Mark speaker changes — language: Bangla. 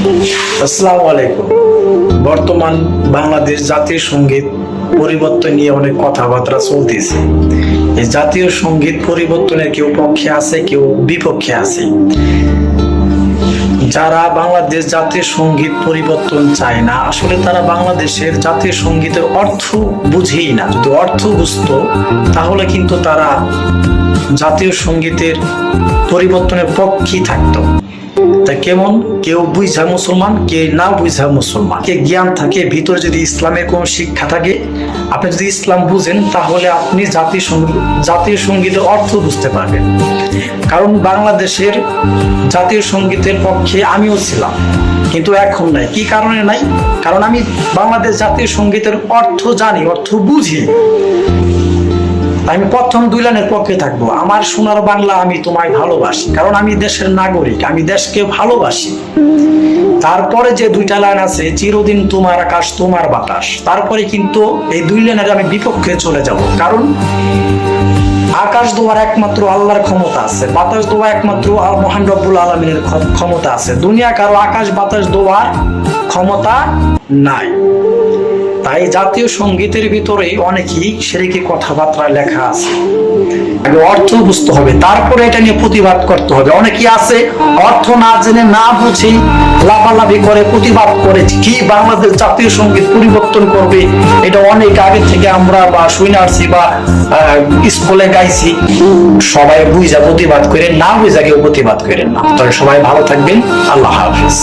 Speaker 1: আসসালামু আলাইকুম। বর্তমান বাংলাদেশ জাতীয় সঙ্গীত পরিবর্তন নিয়ে অনেক কথাবার্তা চলতেছে। এই জাতীয় সঙ্গীত পরিবর্তনের কেউ পক্ষে আছে, কেউ বিপক্ষে আছে। যারা বাংলাদেশ জাতীয় সঙ্গীত পরিবর্তন চায় না, আসলে তারা বাংলাদেশের জাতীয় সঙ্গীতের অর্থ বুঝেই না। যদি অর্থ বুঝতো তাহলে কিন্তু তারা জাতীয় সঙ্গীতের পরিবর্তনের পক্ষেই থাকতো। তা কেমন, কেউ বুঝা মুসলমান, কে না বুঝা মুসলমান, কে জ্ঞান থাকে ভিতরে, যদি ইসলামের কোন শিক্ষা থাকে, আপনি যদি ইসলাম বুঝেন তাহলে আপনি জাতীয় সঙ্গীতের অর্থ বুঝতে পারবেন। কারণ বাংলাদেশের জাতীয় সঙ্গীতের পক্ষে আমিও ছিলাম, কিন্তু এখন নাই। কি কারণে নাই? কারণ আমি বাংলাদেশ জাতীয় সঙ্গীতের অর্থ জানি, অর্থ বুঝি। আমি প্রথম দুই লাইনের পক্ষে থাকবো, আমার সোনার বাংলা আমি তোমায় ভালোবাসি, কারণ আমি দেশের নাগরিক, আমি দেশকে ভালোবাসি। তারপরে যে দুইটা লাইন আছে, চিরদিন তোমার আকাশ তোমার বাতাস, তারপরে কিন্তু এই দুই লাইনের আমি বিপক্ষে চলে যাব। কারণ আকাশ দেওয়ার একমাত্র আল্লাহর ক্ষমতা আছে, বাতাস দেওয়া একমাত্র মহান রব্বুল আলামিনের ক্ষমতা আছে। দুনিয়া কারো আকাশ বাতাস দেওয়ার ক্ষমতা নাই। তাই জাতীয় সঙ্গীতের ভিতরে অনেকই সেরেকি কথাবার্তা লেখা আছে। আগে অর্থ বুঝতে হবে, তারপরে এটা নিয়ে প্রতিবাদ করতে হবে। অনেকেই আছে অর্থ না জেনে না বুঝে লাফালাফি করে, প্রতিবাদ করে কি বাংলাদেশ জাতীয় সঙ্গীত পরিবর্তন করবে। এটা অনেক আগে থেকে আমরা শুনে আসছি বা স্কুলে গাইছি। সবাই বুঝা প্রতিবাদ করে, না বুঝা কেউ প্রতিবাদ করেন না। তবে সবাই ভালো থাকবেন। আল্লাহ হাফেজ।